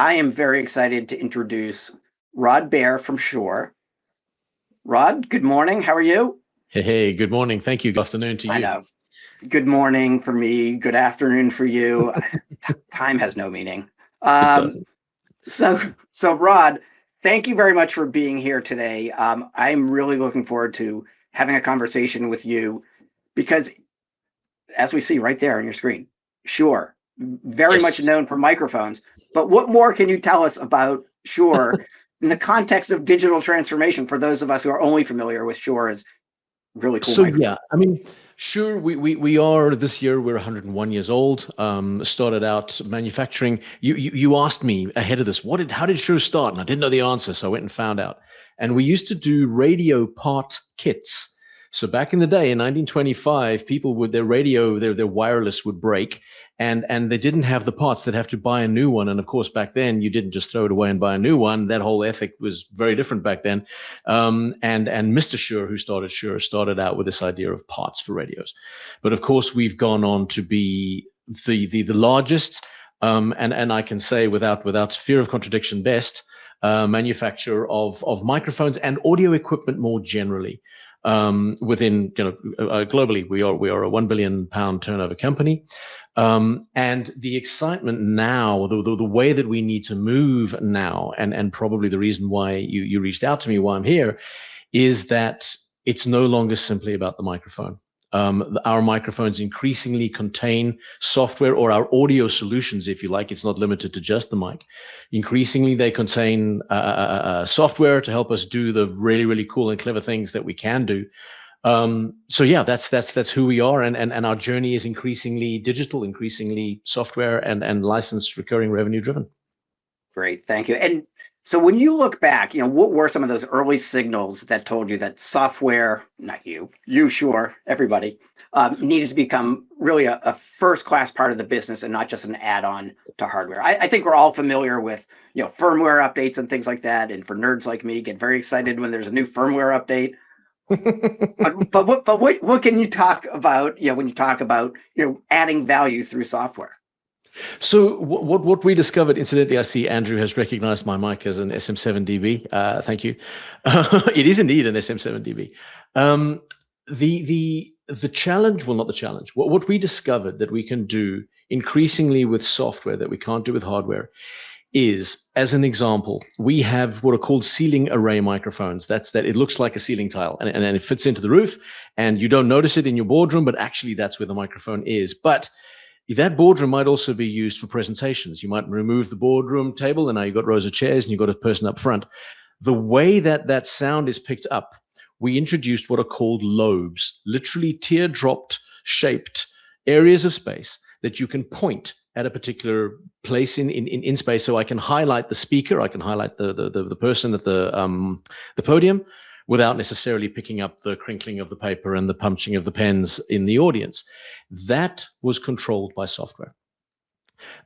I am very excited to introduce Rod Bear from Shure. Rod, good morning. How are you? Hey, good morning. Thank you. Good afternoon to I you. know. Good morning for me. Good afternoon for you. Time has no meaning. It Um, doesn't. so Rod, thank you very much for being here today. I'm really looking forward to having a conversation with you because, as we see right there on your screen, Shure, very much Yes. known for microphones. But what more can you tell us about Shure in the context of digital transformation for those of us who are only familiar with Shure as really cool So yeah, microphone? I mean, sure, we are this year we're 101 years old. Started out manufacturing. You asked me ahead of this, how did Shure start? And I didn't know the answer, so I went and found out. And we used to do radio part kits. So back in the day, in 1925, people would their radio, their wireless would break, and they didn't have the parts. They'd have to buy a new one. And of course, back then you didn't just throw it away and buy a new one. That whole ethic was very different back then. And Mr. Shure, who started Shure, started out with this idea of parts for radios. But of course, we've gone on to be the largest, and I can say without fear of contradiction, best manufacturer of microphones and audio equipment more generally. Within globally, we are a £1 billion turnover company. And the excitement now, the way that we need to move now, and probably the reason why you reached out to me, why I'm here, is that it's no longer simply about the microphone. Our microphones increasingly contain software, or our audio solutions, if you like. It's not limited to just the mic. Increasingly, they contain software to help us do the really, really cool and clever things that we can do. So yeah, that's who we are, and our journey is increasingly digital, increasingly software and licensed recurring revenue driven. Great, thank you. And so when you look back, what were some of those early signals that told you that software, not you, Shure, everybody, needed to become really a first-class part of the business and not just an add-on to hardware? I think we're all familiar with, firmware updates and things like that. And for nerds like me, get very excited when there's a new firmware update. But what can you talk about, when you talk about, adding value through software? So what we discovered, incidentally, I see Andrew has recognized my mic as an SM7DB. Thank you. It is indeed an SM7DB. The challenge, well, not the challenge. What we discovered that we can do increasingly with software that we can't do with hardware is, as an example, we have what are called ceiling array microphones. That it looks like a ceiling tile, and it fits into the roof, and you don't notice it in your boardroom, but actually that's where the microphone is. But that boardroom might also be used for presentations. You might remove the boardroom table, and now you've got rows of chairs, and you've got a person up front. The way that sound is picked up, we introduced what are called lobes, literally teardrop shaped areas of space that you can point at a particular place in space. So I can highlight the speaker, I can highlight the person at the podium, without necessarily picking up the crinkling of the paper and the punching of the pens in the audience. That was controlled by software.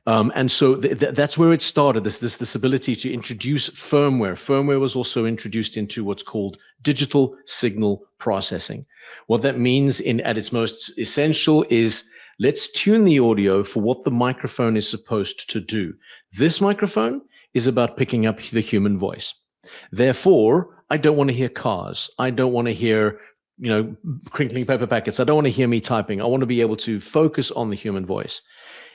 And so that's where it started, this ability to introduce firmware. Firmware was also introduced into what's called digital signal processing. What that means at its most essential is, let's tune the audio for what the microphone is supposed to do. This microphone is about picking up the human voice. Therefore, I don't want to hear cars. I don't want to hear, crinkling paper packets. I don't want to hear me typing. I want to be able to focus on the human voice.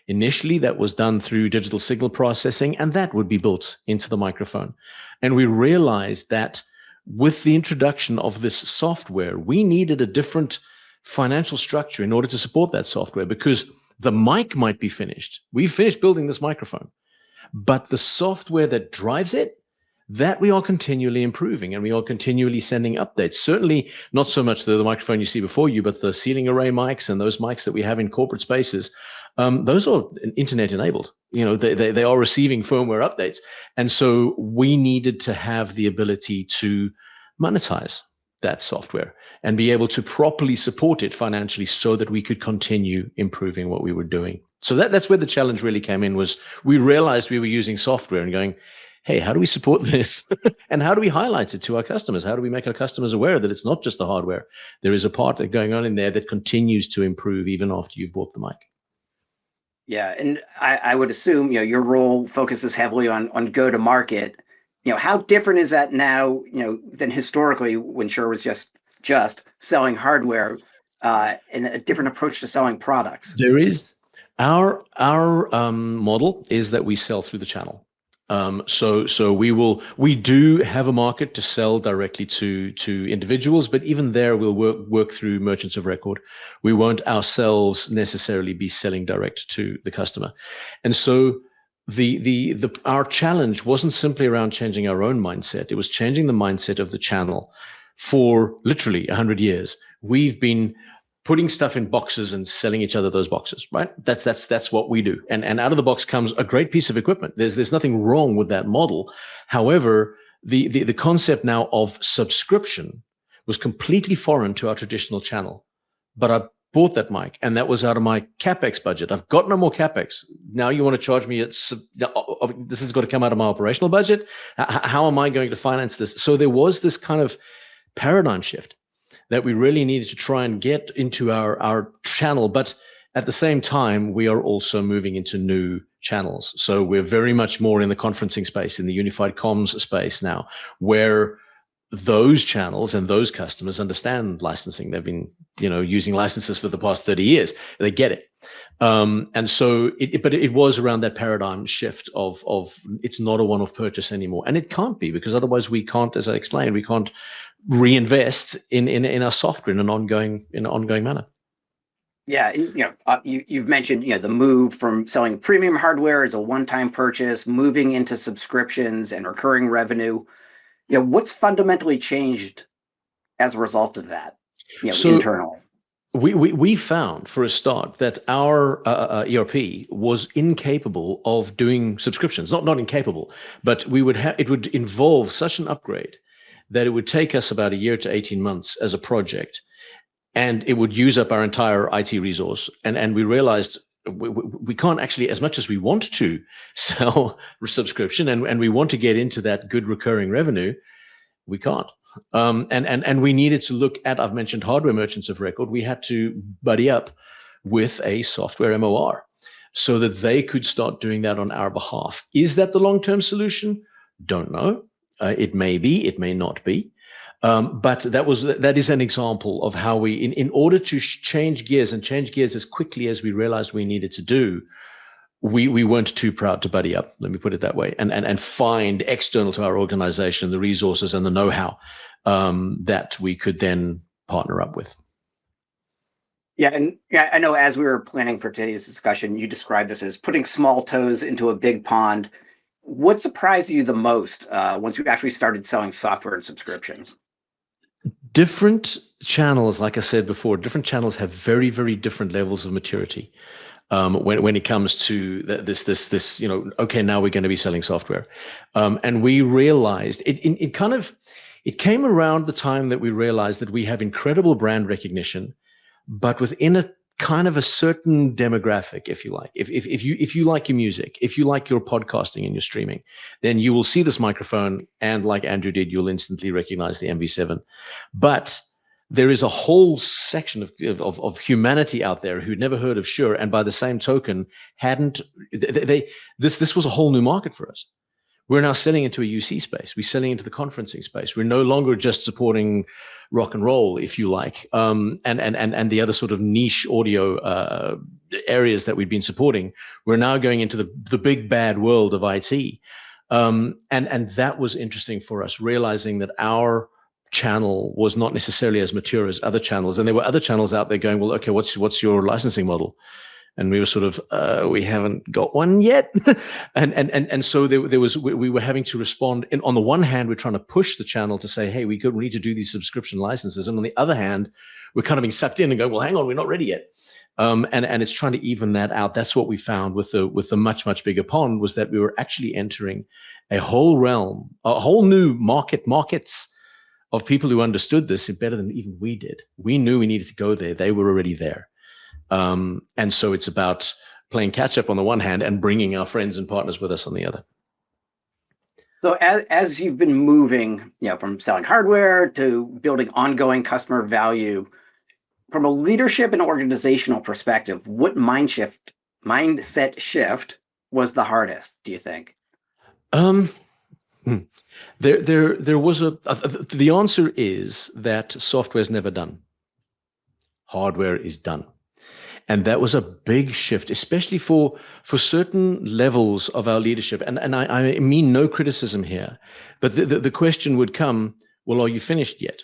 Initially, that was done through digital signal processing, and that would be built into the microphone. And we realized that with the introduction of this software, we needed a different financial structure in order to support that software, because the mic might be finished. We've finished building this microphone, but the software that drives it, that we are continually improving, and we are continually sending updates. Certainly not so much the microphone you see before you, but the ceiling array mics and those mics that we have in corporate spaces. Those are internet enabled. They are receiving firmware updates. And so we needed to have the ability to monetize that software and be able to properly support it financially so that we could continue improving what we were doing. So that's where the challenge really came in, was we realized we were using software and going, hey, how do we support this? And how do we highlight it to our customers? How do we make our customers aware that it's not just the hardware? There is a part that going on in there that continues to improve even after you've bought the mic. Yeah, and I would assume, your role focuses heavily on go to market. How different is that now, than historically when Shure was just selling hardware, and a different approach to selling products? There is our model is that we sell through the channel. So we do have a market to sell directly to individuals, but even there we'll work through merchants of record. We won't ourselves necessarily be selling direct to the customer, and so the our challenge wasn't simply around changing our own mindset. It was changing the mindset of the channel. For literally 100 years, we've been putting stuff in boxes and selling each other those boxes, right? That's what we do. And out of the box comes a great piece of equipment. There's nothing wrong with that model. However, the concept now of subscription was completely foreign to our traditional channel. But I bought that mic, and that was out of my capex budget. I've got no more capex. Now you want to charge me? This has got to come out of my operational budget. How am I going to finance this? So there was this kind of paradigm shift that we really needed to try and get into our channel. But at the same time, we are also moving into new channels. So we're very much more in the conferencing space, in the unified comms space now, where those channels and those customers understand licensing. They've been, using licenses for the past 30 years. They get it. And so but it was around that paradigm shift of it's not a one-off purchase anymore. And it can't be, because otherwise we can't, as I explained, we can't reinvest in our software in an ongoing manner. Yeah, and, you've mentioned, the move from selling premium hardware as a one-time purchase, moving into subscriptions and recurring revenue. What's fundamentally changed as a result of that, So internally? we found, for a start, that our ERP was incapable of doing subscriptions. Not incapable, but it would involve such an upgrade that it would take us about a year to 18 months as a project, and it would use up our entire IT resource. And we realized we can't actually, as much as we want to sell subscription and we want to get into that good recurring revenue, we can't. And we needed to look at, I've mentioned hardware merchants of record. We had to buddy up with a software MOR so that they could start doing that on our behalf. Is that the long-term solution? Don't know. It may be, it may not be. But that is an example of how we, in order to change gears as quickly as we realized we needed to do, we weren't too proud to buddy up, let me put it that way, and find external to our organization the resources and the know-how that we could then partner up with. Yeah, and I know as we were planning for today's discussion, you described this as putting small toes into a big pond. What surprised you the most once you actually started selling software and subscriptions? Different channels, like I said before, different channels have very, very different levels of maturity. When it comes to this, okay, now we're going to be selling software, and we realized it came around the time that we realized that we have incredible brand recognition, but within a kind of a certain demographic, if you like. If you like your music, if you like your podcasting and your streaming, then you will see this microphone, and like Andrew did, you'll instantly recognize the MV7. But there is a whole section of humanity out there who'd never heard of Shure, and by the same token, this was a whole new market for us. We're now selling into a UC space. We're selling into the conferencing space. We're no longer just supporting rock and roll, if you like, and the other sort of niche audio areas that we've been supporting. We're now going into the big bad world of IT, and that was interesting for us, realizing that our channel was not necessarily as mature as other channels, and there were other channels out there going, well, okay, what's your licensing model? And we were sort of, we haven't got one yet. and so we were having to respond. And on the one hand, we're trying to push the channel to say, hey, we need to do these subscription licenses. And on the other hand, we're kind of being sucked in and going, well, hang on, we're not ready yet. And it's trying to even that out. That's what we found with the much, much bigger pond, was that we were actually entering a whole realm, a whole new markets of people who understood this better than even we did. We knew we needed to go there. They were already there. And so it's about playing catch up on the one hand and bringing our friends and partners with us on the other. So as you've been moving, from selling hardware to building ongoing customer value, from a leadership and organizational perspective, what mind shift mindset shift was the hardest, do you think? Um, hmm. There was the answer is that software is never done. Hardware is done. And that was a big shift, especially for certain levels of our leadership. And I mean no criticism here, but the question would come, well, are you finished yet?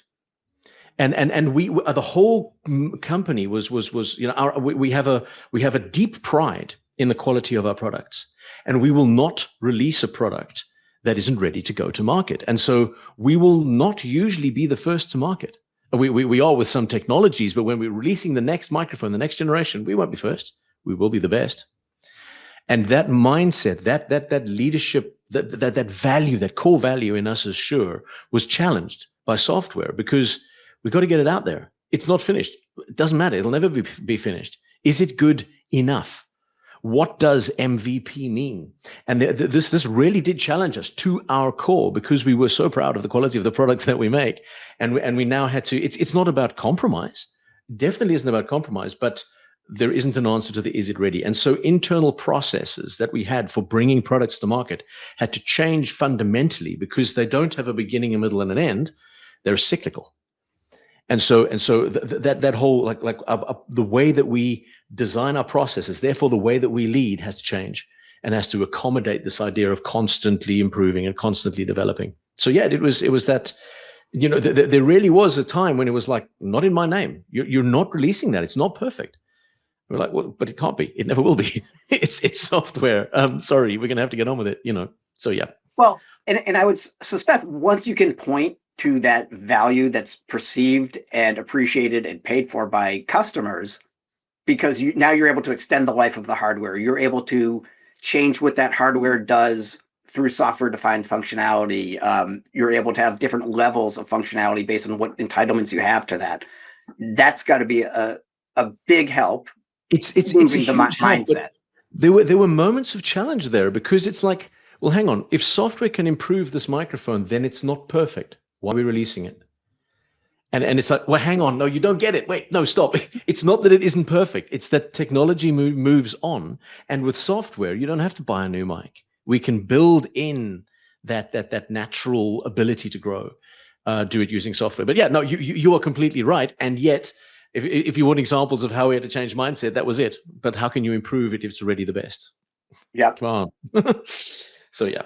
And we the whole company was we have a deep pride in the quality of our products, and we will not release a product that isn't ready to go to market. And so we will not usually be the first to market. We are with some technologies, but when we're releasing the next microphone, the next generation, we won't be first. We will be the best. And that mindset, that leadership, that value, that core value in us as Shure was challenged by software because we've got to get it out there. It's not finished. It doesn't matter. It'll never be finished. Is it good enough? What does MVP mean? And this really did challenge us to our core because we were so proud of the quality of the products that we make, and we now had to. It's not about compromise. Definitely isn't about compromise, but there isn't an answer to the is it ready. And so internal processes that we had for bringing products to market had to change fundamentally because they don't have a beginning, a middle, and an end. They're cyclical. And so that whole the way that we design our processes, therefore the way that we lead has to change and has to accommodate this idea of constantly improving and constantly developing. So yeah, it was that, there really was a time when it was like, not in my name. You're not releasing that. It's not perfect. We're like, well, but it can't be. It never will be. It's software. Sorry, we're gonna have to get on with it. So yeah. Well, and I would suspect once you can point to that value that's perceived and appreciated and paid for by customers, because now you're able to extend the life of the hardware. You're able to change what that hardware does through software-defined functionality. You're able to have different levels of functionality based on what entitlements you have to that. That's got to be a big help. It's a huge mindset. There were moments of challenge there because it's like, well, hang on. If software can improve this microphone, then it's not perfect. Why are we releasing it? And it's like, well, hang on. No, you don't get it. Wait, no, stop. It's not that it isn't perfect. It's that technology moves on. And with software, you don't have to buy a new mic. We can build in that natural ability to grow, do it using software. But yeah, no, you are completely right. And yet, if you want examples of how we had to change mindset, that was it. But how can you improve it if it's already the best? Yeah. Come on. So yeah.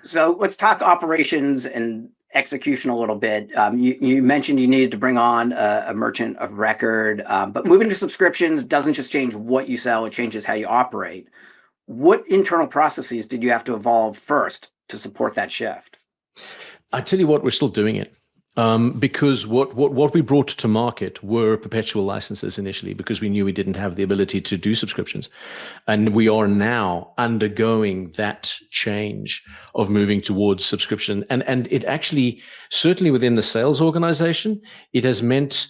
So let's talk operations and execution a little bit. You mentioned you needed to bring on a merchant of record, but moving to subscriptions doesn't just change what you sell, it changes how you operate. What internal processes did you have to evolve first to support that shift? I tell you what, we're still doing it. Because what we brought to market were perpetual licenses initially, because we knew we didn't have the ability to do subscriptions. And we are now undergoing that change of moving towards subscription. And it actually, certainly within the sales organization, it has meant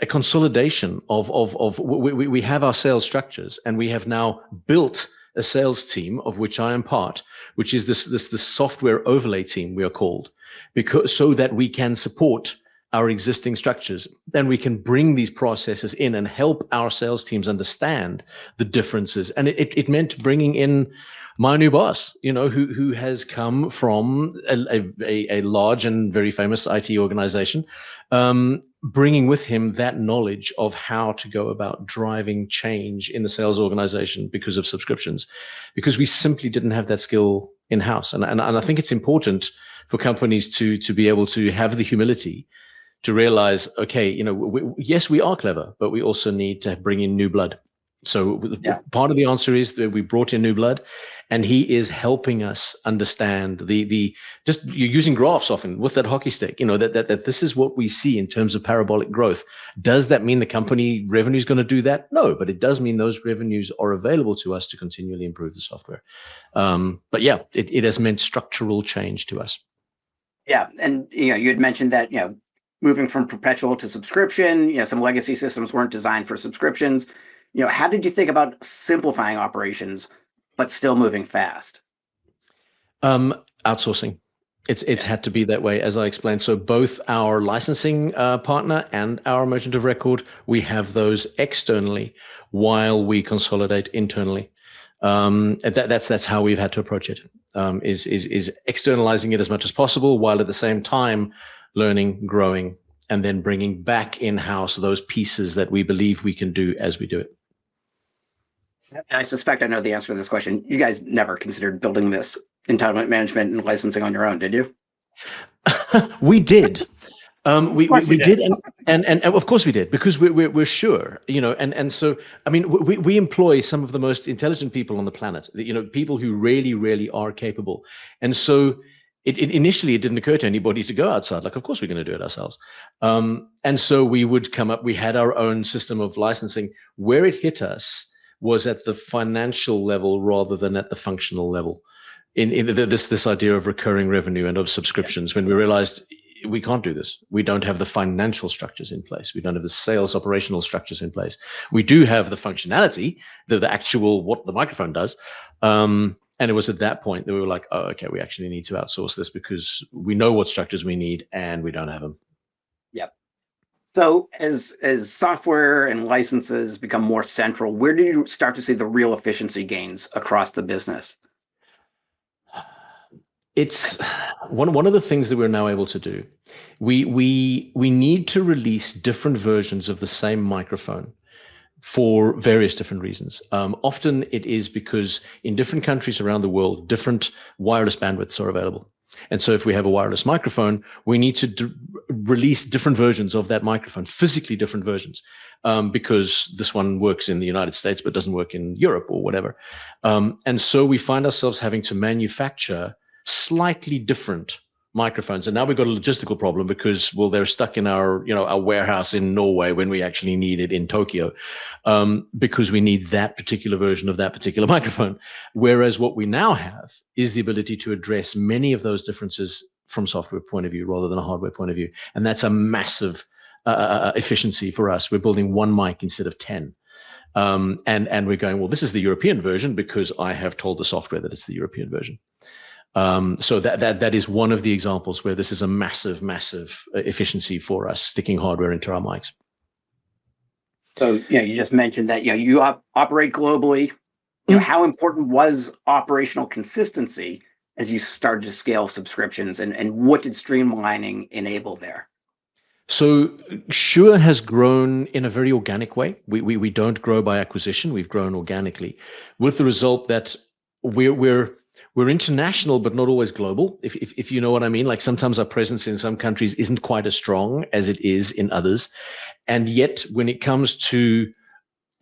a consolidation of we have our sales structures, and we have now built a sales team of which I am part, which is this software overlay team, we are called, because so that we can support our existing structures. Then we can bring these processes in and help our sales teams understand the differences. And it meant bringing in my new boss, who has come from a large and very famous IT organization, bringing with him that knowledge of how to go about driving change in the sales organization because of subscriptions, because we simply didn't have that skill in-house. And I think it's important for companies to be able to have the humility to realize, okay, yes, we are clever, but we also need to bring in new blood. So part of the answer is that we brought in new blood, and he is helping us understand the just you're using graphs often with that hockey stick, that this is what we see in terms of parabolic growth. Does that mean the company revenue is going to do that? No, but it does mean those revenues are available to us to continually improve the software. But yeah, it has meant structural change to us. Yeah, and you had mentioned that moving from perpetual to subscription, some legacy systems weren't designed for subscriptions. How did you think about simplifying operations, but still moving fast? Outsourcing. It's had to be that way, as I explained. So both our licensing partner and our merchant of record, we have those externally while we consolidate internally. That's how we've had to approach it. Is externalizing it as much as possible while at the same time learning, growing, and then bringing back in-house those pieces that we believe we can do as we do it. And I suspect I know the answer to this question. You guys never considered building this entitlement management and licensing on your own, did you? We did. We did. did, and of course we did, because we're Shure, and so I mean we employ some of the most intelligent people on the planet, people who really are capable, and so initially it didn't occur to anybody to go outside. Like, of course we're going to do it ourselves, and so we would come up. We had our own system of licensing. Where it hit us was at the financial level rather than at the functional level. In this idea of recurring revenue and of subscriptions, when we realized we can't do this. We don't have the financial structures in place. We don't have the sales operational structures in place. We do have the functionality, the actual what the microphone does. And it was at that point that we were like, oh, okay, we actually need to outsource this because we know what structures we need and we don't have them. Yep. So as software and licenses become more central, where do you start to see the real efficiency gains across the business? It's one of the things that we're now able to do. We need to release different versions of the same microphone for various different reasons. Often it is because in different countries around the world, different wireless bandwidths are available. And so if we have a wireless microphone, we need to release different versions of that microphone, physically different versions, because this one works in the United States but doesn't work in Europe or whatever. And so we find ourselves having to manufacture slightly different microphones. And now we've got a logistical problem because, well, they're stuck in our warehouse in Norway when we actually need it in Tokyo, because we need that particular version of that particular microphone. Whereas what we now have is the ability to address many of those differences from software point of view rather than a hardware point of view. And that's a massive efficiency for us. We're building one mic instead of 10. And we're going, well, this is the European version because I have told the software that it's the European version. So that is one of the examples where this is a massive efficiency for us, sticking hardware into our mics. So you just mentioned that you operate globally. How important was operational consistency as you started to scale subscriptions, and what did streamlining enable there? So Shure has grown in a very organic way. We don't grow by acquisition. We've grown organically, with the result that we're international, but not always global, if you know what I mean. Like, sometimes our presence in some countries isn't quite as strong as it is in others. And yet, when it comes to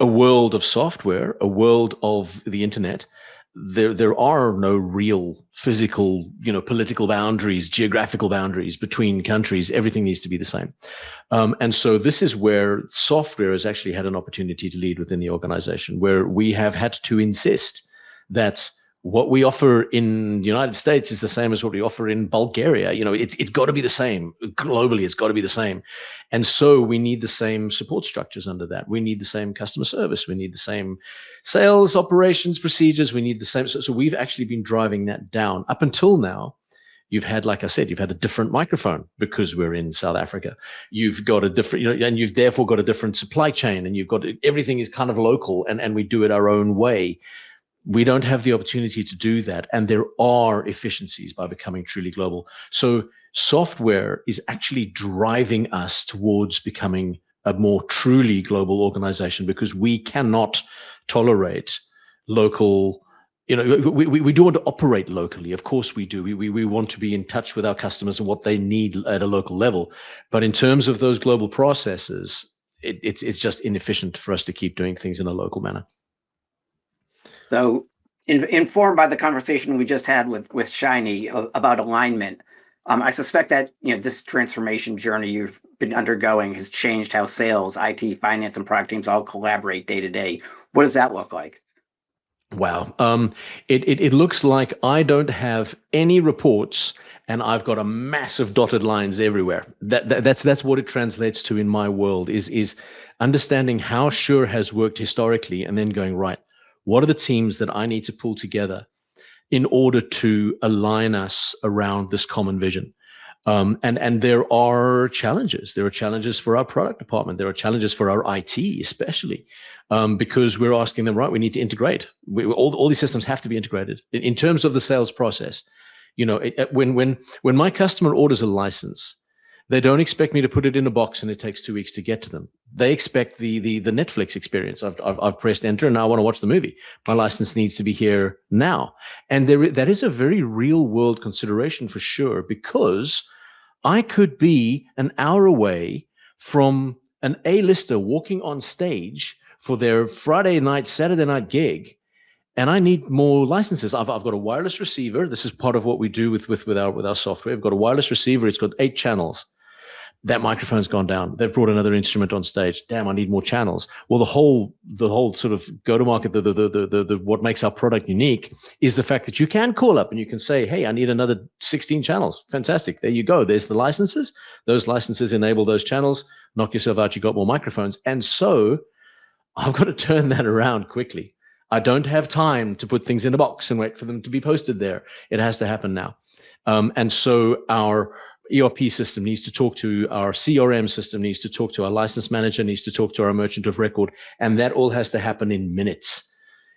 a world of software, a world of the internet, there are no real physical, political boundaries, geographical boundaries between countries. Everything needs to be the same. And so this is where software has actually had an opportunity to lead within the organization, where we have had to insist that what we offer in the United States is the same as what we offer in Bulgaria. It's got to be the same globally. It's got to be the same. And so we need the same support structures under that. We need the same customer service. We need the same sales operations procedures. We need the same. So we've actually been driving that down. Up until now, you've had, like I said, you've had a different microphone because we're in South Africa. You've got a different, and you've therefore got a different supply chain, and you've got, everything is kind of local, and we do it our own way. We don't have the opportunity to do that. And there are efficiencies by becoming truly global. So software is actually driving us towards becoming a more truly global organization, because we cannot tolerate local, we do want to operate locally. Of course we do. We want to be in touch with our customers and what they need at a local level. But in terms of those global processes, it's just inefficient for us to keep doing things in a local manner. So, informed by the conversation we just had with Shiny about alignment, I suspect that this transformation journey you've been undergoing has changed how sales, IT, finance, and product teams all collaborate day to day. What does that look like? Wow, it looks like I don't have any reports, and I've got a massive dotted lines everywhere. That's what it translates to in my world. Is understanding how Shure has worked historically, and then going, right, what are the teams that I need to pull together in order to align us around this common vision. And there are challenges. There are challenges for our product department. There are challenges for our IT, especially, because we're asking them, right, we need to integrate. All these systems have to be integrated. In terms of the sales process, when my customer orders a license, they don't expect me to put it in a box and it takes 2 weeks to get to them. They expect the Netflix experience. I've pressed enter and now I want to watch the movie. My license needs to be here now. And that is a very real world consideration for sure, because I could be an hour away from an A-lister walking on stage for their Friday night, Saturday night gig, and I need more licenses. I've got a wireless receiver. This is part of what we do with our software. I've got a wireless receiver. It's got 8 channels. That microphone's gone down. They've brought another instrument on stage. Damn, I need more channels. Well, the whole sort of go-to-market, the what makes our product unique is the fact that you can call up and you can say, hey, I need another 16 channels. Fantastic. There you go. There's the licenses. Those licenses enable those channels. Knock yourself out. You got more microphones. And so I've got to turn that around quickly. I don't have time to put things in a box and wait for them to be posted there. It has to happen now. And so our ERP system needs to talk to our CRM system, needs to talk to our license manager, needs to talk to our merchant of record. And that all has to happen in minutes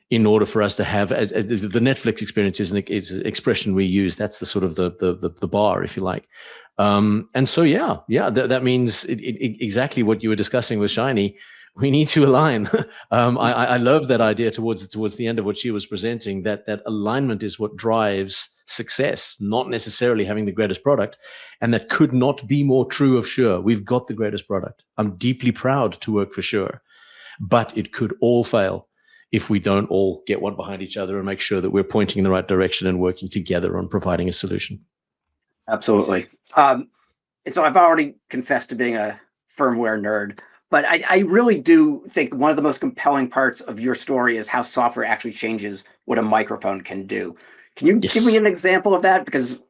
in order for us to have, as the Netflix experience is an expression we use. That's the sort of the bar, if you like. And so, that means exactly what you were discussing with Shiny. We need to align. I love that idea towards the end of what she was presenting, that alignment is what drives success, not necessarily having the greatest product. And that could not be more true of Shure. We've got the greatest product. I'm deeply proud to work for Shure, but it could all fail if we don't all get one behind each other and make sure that we're pointing in the right direction and working together on providing a solution. Absolutely. And so I've already confessed to being a firmware nerd, but I really do think one of the most compelling parts of your story is how software actually changes what a microphone can do. Can you give me an example of that? Because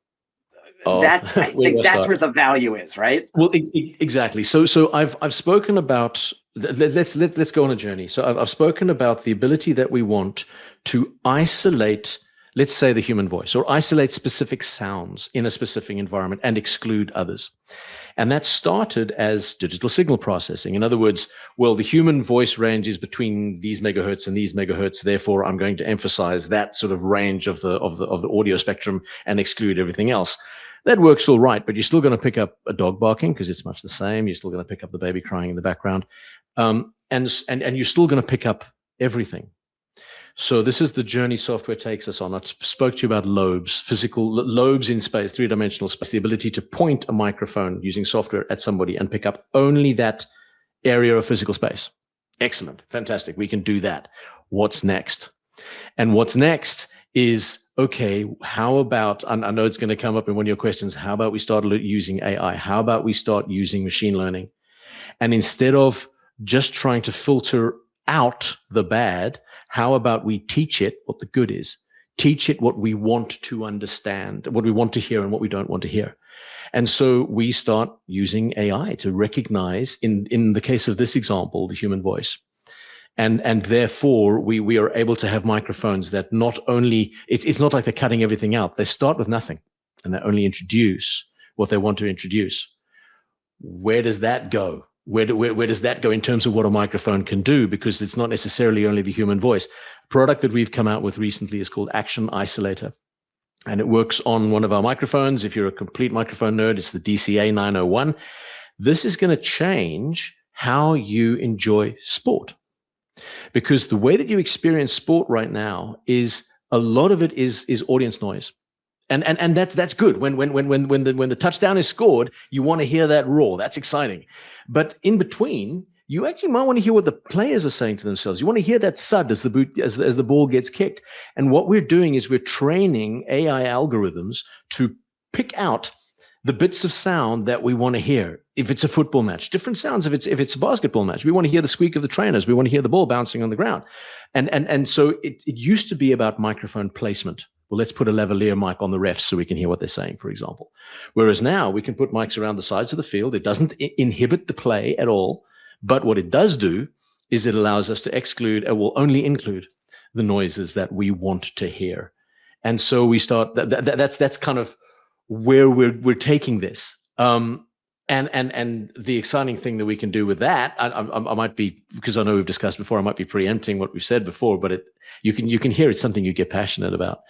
I think that's where the value is, right? Well, exactly. So I've spoken about, let's go on a journey. So I've spoken about the ability that we want to isolate, let's say, the human voice, or isolate specific sounds in a specific environment and exclude others. And that started as digital signal processing. In other words, well, the human voice range is between these megahertz and these megahertz. Therefore, I'm going to emphasize that sort of range of the audio spectrum and exclude everything else. That works all right, but you're still going to pick up a dog barking because it's much the same. You're still going to pick up the baby crying in the background, and you're still going to pick up everything. So this is the journey software takes us on. I spoke to you about lobes, physical lobes in space, 3-dimensional space, the ability to point a microphone using software at somebody and pick up only that area of physical space. Excellent. Fantastic. We can do that. What's next? And what's next is, okay, how about, I know it's going to come up in one of your questions, how about we start using AI? How about we start using machine learning? And instead of just trying to filter out the bad, how about we teach it what the good is? Teach it what we want to understand, what we want to hear and what we don't want to hear. And so we start using AI to recognize, in the case of this example, the human voice. And therefore, we are able to have microphones that not only, it's not like they're cutting everything out. They start with nothing and they only introduce what they want to introduce. Where does that go? Where does that go in terms of what a microphone can do? Because it's not necessarily only the human voice. A product that we've come out with recently is called Action Isolator. And it works on one of our microphones. If you're a complete microphone nerd, it's the DCA 901. This is going to change how you enjoy sport. Because the way that you experience sport right now is a lot of it is audience noise. And that's good. When the touchdown is scored, you want to hear that roar. That's exciting. But in between, you actually might want to hear what the players are saying to themselves. You want to hear that thud as the ball gets kicked. And what we're doing is we're training AI algorithms to pick out the bits of sound that we want to hear. If it's a football match, different sounds. If it's a basketball match, we want to hear the squeak of the trainers. We want to hear the ball bouncing on the ground. And so it used to be about microphone placement. Well, let's put a lavalier mic on the refs so we can hear what they're saying, for example. Whereas now we can put mics around the sides of the field. It doesn't inhibit the play at all. But what it does do is it allows us to exclude, or will only include, the noises that we want to hear. And so we start. That's kind of where we're taking this. And the exciting thing that we can do with that, I might be, because I know we've discussed before, I might be preempting what we've said before, but you can hear it's something you get passionate about.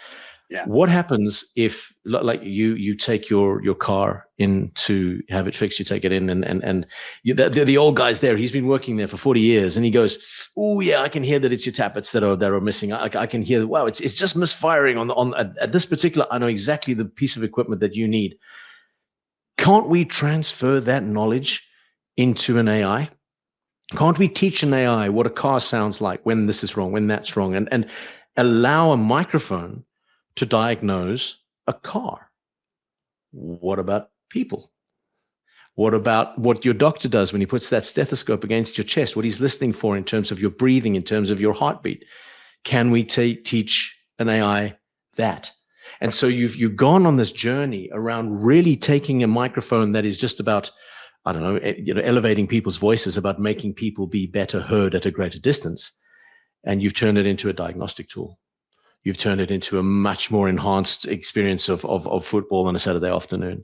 Yeah. What happens if, like, you take your car in to have it fixed, you take it in, and the old guy's there, he's been working there for 40 years, and he goes, oh yeah, I can hear that it's your tappets that are missing. I can hear, wow, it's just misfiring at this particular, I know exactly the piece of equipment that you need. Can't we transfer that knowledge into an AI? Can't we teach an AI what a car sounds like when this is wrong, when that's wrong, and allow a microphone to diagnose a car? What about people? What about what your doctor does when he puts that stethoscope against your chest, what he's listening for in terms of your breathing, in terms of your heartbeat? Can we teach an AI that? And so you've gone on this journey around really taking a microphone that is just about, I don't know, elevating people's voices, about making people be better heard at a greater distance, and you've turned it into a diagnostic tool. You've turned it into a much more enhanced experience of football on a Saturday afternoon.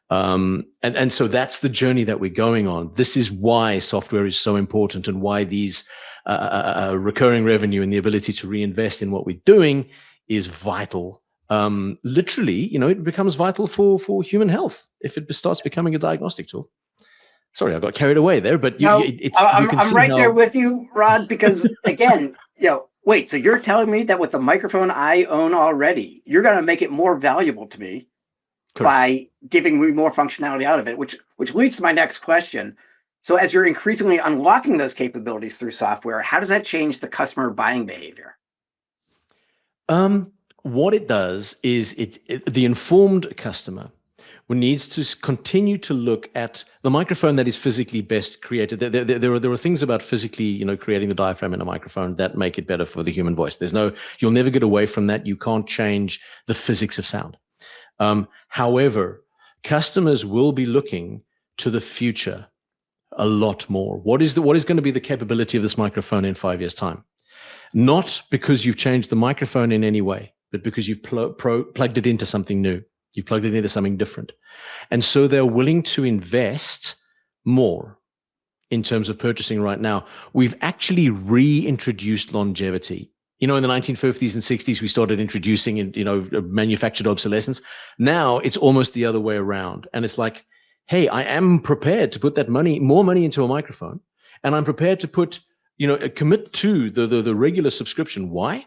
And so that's the journey that we're going on. This is why software is so important, and why these recurring revenue and the ability to reinvest in what we're doing is vital. Literally, it becomes vital for human health if it starts becoming a diagnostic tool. Sorry, I got carried away there, but I'm right there with you, Rod, because again, wait, so you're telling me that with the microphone I own already, you're going to make it more valuable to me? Correct. By giving me more functionality out of it, which leads to my next question. So as you're increasingly unlocking those capabilities through software, how does that change the customer buying behavior? What it does is the informed customer who needs to continue to look at the microphone that is physically best created. There are things about physically, creating the diaphragm in a microphone that make it better for the human voice. You'll never get away from that. You can't change the physics of sound. However, customers will be looking to the future a lot more. What is going to be the capability of this microphone in 5 years' time? Not because you've changed the microphone in any way, but because you've plugged it into something new. You've plugged it into something different. And so they're willing to invest more in terms of purchasing right now. We've actually reintroduced longevity. In the 1950s and 60s, we started introducing, manufactured obsolescence. Now it's almost the other way around. And it's like, hey, I am prepared to put that more money into a microphone, and I'm prepared to put, commit to the regular subscription. Why?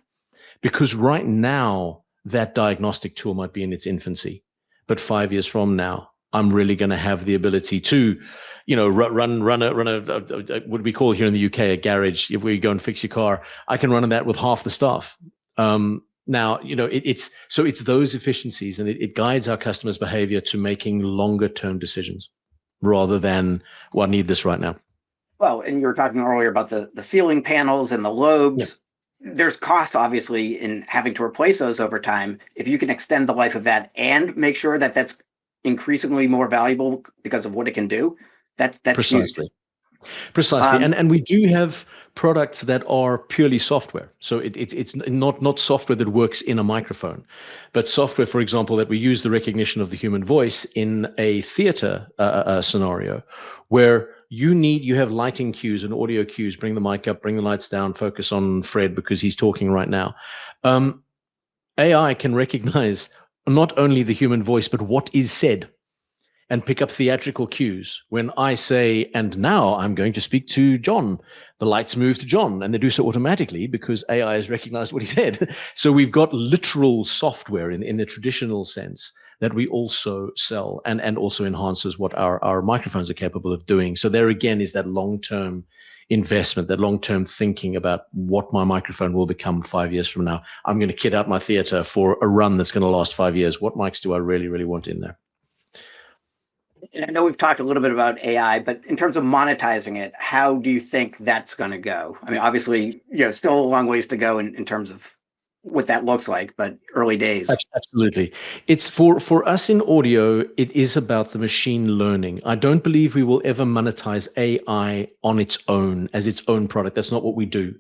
Because right now that diagnostic tool might be in its infancy, but 5 years from now, I'm really going to have the ability to, run what we call here in the UK a garage. If we go and fix your car, I can run that with half the staff. Now, it's those efficiencies, and it guides our customers' behavior to making longer term decisions rather than, well, I need this right now. Well, and you were talking earlier about the ceiling panels and the lobes. Yep. There's cost, obviously, in having to replace those over time. If you can extend the life of that and make sure that that's increasingly more valuable because of what it can do, that's precisely huge. Precisely. And we do have products that are purely software. So it's not software that works in a microphone, but software, for example, that we use the recognition of the human voice in a theater scenario where you have lighting cues and audio cues, bring the mic up, bring the lights down, focus on Fred because he's talking right now. AI can recognize not only the human voice, but what is said, and pick up theatrical cues. When I say, and now I'm going to speak to John, the lights move to John, and they do so automatically because AI has recognized what he said. So we've got literal software in the traditional sense that we also sell and also enhances what our microphones are capable of doing. So there again is that long-term investment, that long-term thinking about what my microphone will become 5 years from now. I'm going to kit out my theater for a run that's going to last 5 years. What mics do I really, really want in there? And I know we've talked a little bit about AI, but in terms of monetizing it, how do you think that's going to go? I mean, obviously, still a long ways to go in terms of what that looks like, but early days. Absolutely. It's for us in audio, it is about the machine learning. I don't believe we will ever monetize AI on its own as its own product. That's not what we do.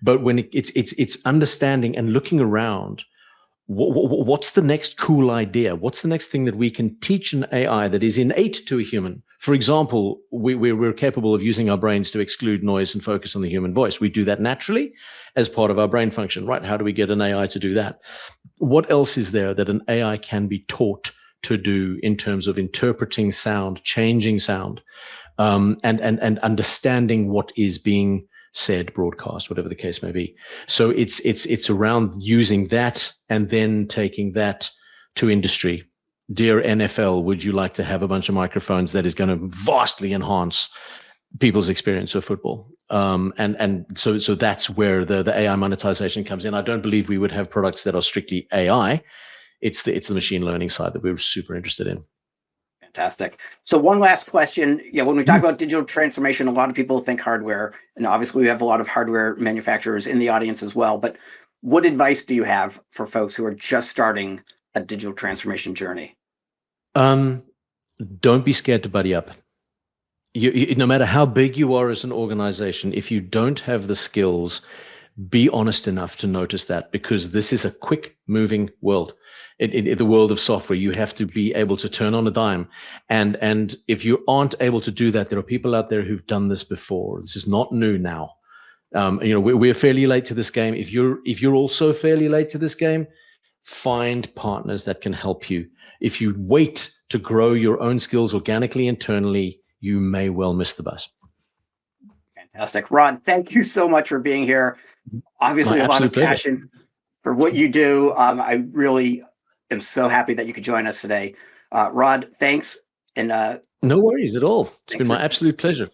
But when it's understanding and looking around, what's the next cool idea? What's the next thing that we can teach an AI that is innate to a human? For example, we're capable of using our brains to exclude noise and focus on the human voice. We do that naturally as part of our brain function, right? How do we get an AI to do that? What else is there that an AI can be taught to do in terms of interpreting sound, changing sound, and understanding what is being said, broadcast, whatever the case may be? So it's around using that and then taking that to industry. Dear NFL, would you like to have a bunch of microphones that is going to vastly enhance people's experience of football? So that's where the AI monetization comes in. I don't believe we would have products that are strictly AI. It's the machine learning side that we're super interested in. Fantastic. So one last question. When we talk about digital transformation, a lot of people think hardware, and obviously we have a lot of hardware manufacturers in the audience as well. But what advice do you have for folks who are just starting a digital transformation journey? Don't be scared to buddy up. No matter how big you are as an organization, if you don't have the skills, be honest enough to notice that, because this is a quick moving world. In the world of software, you have to be able to turn on a dime. And if you aren't able to do that, there are people out there who've done this before. This is not new now. We're fairly late to this game. If you're also fairly late to this game, find partners that can help you. If you wait to grow your own skills organically internally, you may well miss the bus. Fantastic. Rod, thank you so much for being here. Obviously, a lot of passion for what you do. I really am so happy that you could join us today. Rod, thanks. And no worries at all. It's been my absolute pleasure.